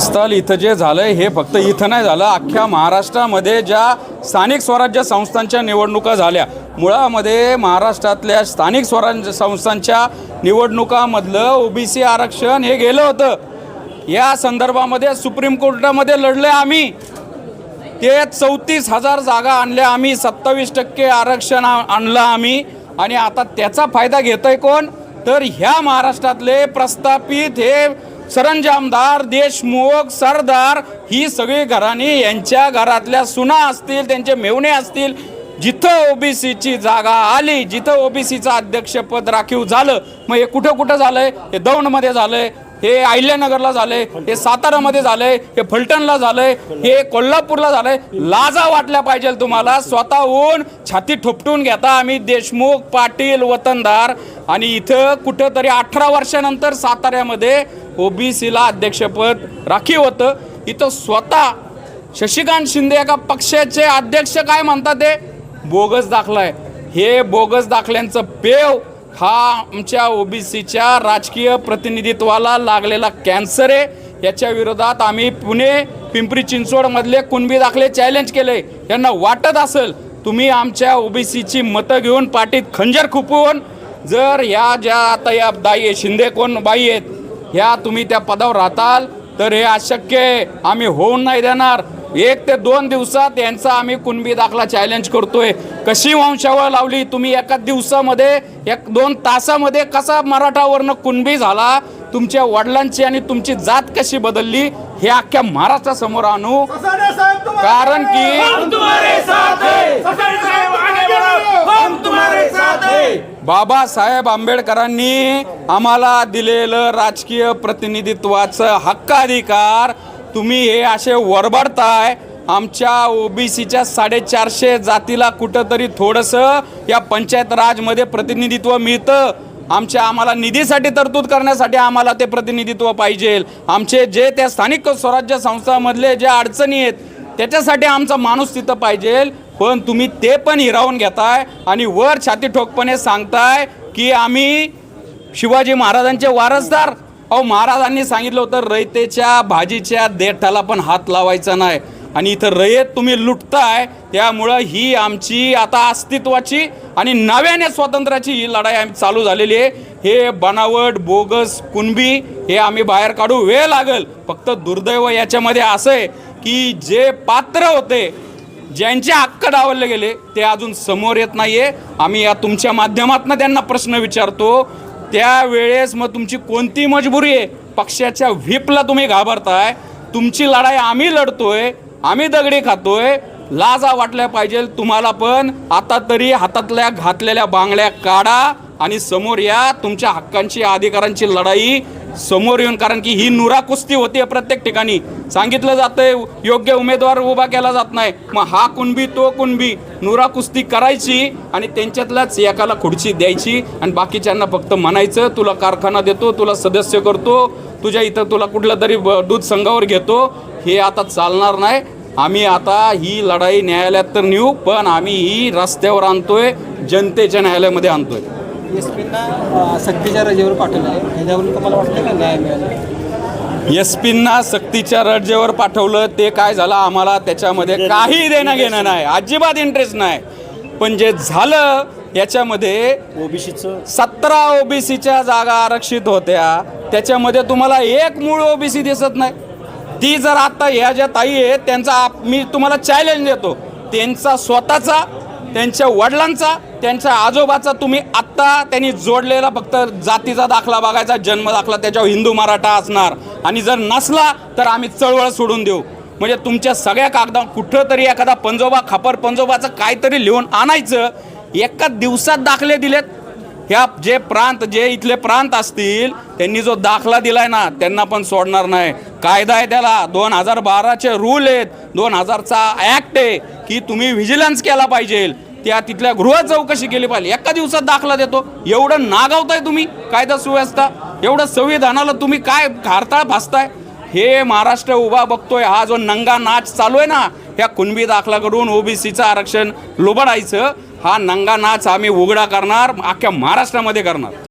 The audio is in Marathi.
स्थल इथं जे झालंय हे फक्त इथं नाही झालं, अख्ख्या महाराष्ट्रामध्ये ज्या स्थानिक स्वराज्य संस्थांच्या निवडणुका झाल्या, मुळामध्ये महाराष्ट्रातल्या स्थानिक स्वराज्य संस्थांच्या निवडणुकामधलं ओबीसी आरक्षण हे गेलं होतं. या संदर्भामध्ये सुप्रीम कोर्टामध्ये लढले आम्ही. ते 34,000 जागा आणल्या आम्ही, 27% आरक्षण आणलं आम्ही. आणि आता त्याचा फायदा घेतोय कोण? तर ह्या महाराष्ट्रातले प्रस्थापित हे सरंजामदार, देशमुख, सरदार, ही सगळी घराणी, यांच्या घरातल्या सुना असतील, त्यांचे मेवणे असतील, जिथं ओबीसीची जागा आली, जिथं ओबीसीचं अध्यक्षपद राखीव झालं, मग हे कुठं कुठं झालंय? हे दौंडमध्ये झालंय, हे अहिल्यानगरला झालंय, हे सातारामध्ये झालंय, हे फलटणला झालंय, हे कोल्हापूरला झालंय. लाजा वाटल्या पाहिजे तुम्हाला. स्वतःहून छाती ठोपटून घेता आम्ही देशमुख, पाटील, वतनदार. आणि इथं कुठंतरी 18 वर्षानंतर साताऱ्यामध्ये ओबीसीला अध्यक्षपद राखीव होतं. इथं स्वतः शशिकांत शिंदे एका पक्षाचे अध्यक्ष काय म्हणतात? ते बोगस दाखला आहे. हे बोगस दाखल्यांचं पेव हा आमच्या ओबीसीच्या राजकीय प्रतिनिधित्वाला लागलेला कॅन्सर आहे. याच्या विरोधात आम्ही पुणे, पिंपरी चिंचवडमधले कुणबी दाखले चॅलेंज केले. यांना वाटत असेल तुम्ही आमच्या ओबीसीची मतं घेऊन पाठीत खंजर खुपवून जर ह्या ज्या आता या दाई शिंदे कोण बाई आहेत ह्या तुम्ही त्या पदावर राहताल तर हे अशक्य आहे. आम्ही होऊन नाही देणार. 1 ते 2 दिवसात यांचा आम्ही कुणबी दाखला चॅलेंज करतोय. कशी वंशावळ लावली तुम्ही एका दिवसामध्ये, 1-2 तासामध्ये कसा मराठावरनं कुणबी झाला, तुमच्या वडिलांची आणि तुमची जात कशी बदलली, हे अख्ख्या महाराष्ट्रासमोर आणू. कारण की बाबासाहेब आंबेडकरांनी आम्हाला दिलेलं राजकीय प्रतिनिधित्वाचं हक्काधिकार तुम्ही हे असे वरबडताय. आमच्या ओबीसीच्या 450 जातीला कुठंतरी थोडंसं या पंचायत राजमध्ये प्रतिनिधित्व मिळतं. आम्हाला निधीसाठी तरतूद करण्यासाठी आम्हाला ते प्रतिनिधित्व पाहिजे. आमचे जे त्या स्थानिक स्वराज्य संस्थांमधले ज्या अडचणी आहेत त्याच्यासाठी आमचा माणूस तिथं पाहिजे. पण तुम्ही ते पण हिरावून घेताय आणि वर छाती ठोकपणे सांगताय की आम्ही शिवाजी महाराजांचे वारसदार. अहो, महाराजांनी सांगितलं होतं रयतेच्या भाजीच्या देठाला पण हात लावायचा नाही. आणि इथं रयत तुम्ही लुटताय. त्यामुळं ही आमची आता अस्तित्वाची आणि नव्याने स्वातंत्र्याची ही लढाई आम्ही चालू झालेली आहे. हे बनावट बोगस कुणबी हे आम्ही बाहेर काढू. वेळ लागेल. फक्त दुर्दैव याच्यामध्ये असं आहे की जे पात्र होते, ज्यांचे हक्क डावलले गेले, ते अजून समोर येत नाहीये. आम्ही या तुमच्या माध्यमातून त्यांना प्रश्न विचारतो. त्यावेळेस मग तुमची कोणती मजबुरी आहे? पक्षाच्या व्हीपला तुम्ही घाबरताय. तुमची लढाई आम्ही लढतोय, आम्ही दगडी खातोय. लाजा वाटल्या पाहिजे तुम्हाला. पण आता तरी हातातल्या घातलेल्या बांगड्या काढा आणि समोर या. तुमच्या हक्कांची, अधिकारांची लढाई समोर येऊन. कारण की ही नुरा कुस्ती होती. प्रत्येक ठिकाणी सांगितलं जातंय योग्य उमेदवार उभा केला जात नाही. मग हा कुणबी तो कुणबी नुरा कुस्ती करायची आणि त्यांच्यातल्याच एकाला खुर्ची द्यायची आणि बाकीच्यांना फक्त म्हणायचं तुला कारखाना देतो, तुला सदस्य करतो, तुझ्या इथं तुला कुठलं तरी दूध संघावर घेतो. हे आता चालणार नाही. आम्ही आता ही लढाई न्यायालयात तर नेऊ, पण आम्ही ही रस्त्यावर आणतोय, जनतेच्या न्यायालयामध्ये आणतोय. एसपींना सक्तीच्या रजेवर पाठवलं आहे. ह्याच्यावरून तुम्हाला वाटतं का न्याय मिळाला? एसपींना सक्तीच्या रजेवर पाठवलं ते काय झालं आम्हाला त्याच्यामध्ये काही देणं घेणं नाही, अजिबात इंटरेस्ट नाही. पण जे झालं याच्यामध्ये ओबीसीचं 17 ओबीसीच्या जागा आरक्षित होत्या. त्याच्यामध्ये तुम्हाला एक मूळ ओबीसी दिसत नाही. ती जर आता ह्या ज्या ताई आहेत त्यांचा मी तुम्हाला चॅलेंज देतो, त्यांचा स्वतःचा, त्यांच्या वडिलांचा, त्यांच्या आजोबाचा तुम्ही आत्ता त्यांनी जोडलेला फक्त जातीचा दाखला बघायचा, जन्म दाखला, त्याच्यावर हिंदू मराठा असणार. आणि जर नसला तर आम्ही चळवळ सोडून देऊ. म्हणजे तुमच्या सगळ्या कागदा कुठं तरी एखादा पंजोबा, खापर पंजोबाचं काहीतरी लिहून आणायचं. एका दिवसात दाखले दिलेत. ह्या जे इथले प्रांत असतील त्यांनी जो दाखला दिलाय ना त्यांना पण सोडणार नाही. कायदा आहे त्याला, 2012चे रूल आहेत, 2000चा ॲक्ट आहे की तुम्ही व्हिजिलन्स केला पाहिजे. त्या तिथल्या गृह चौकशी केली पाहिजे. एका दिवसात दाखला देतो. एवढं नागावताय तुम्ही कायदा सुव्यवस्था, एवढं संविधानाला तुम्ही काय घारताळ भासताय? हे महाराष्ट्र उभा बघतोय. हा जो नंगा नाच चालू आहे ना, ह्या कुणबी दाखला करून ओबीसीचं आरक्षण लुबाडायचं, हा नंगा नाच आम्ही उघडा करणार, अख्ख्या महाराष्ट्रामध्ये करणार.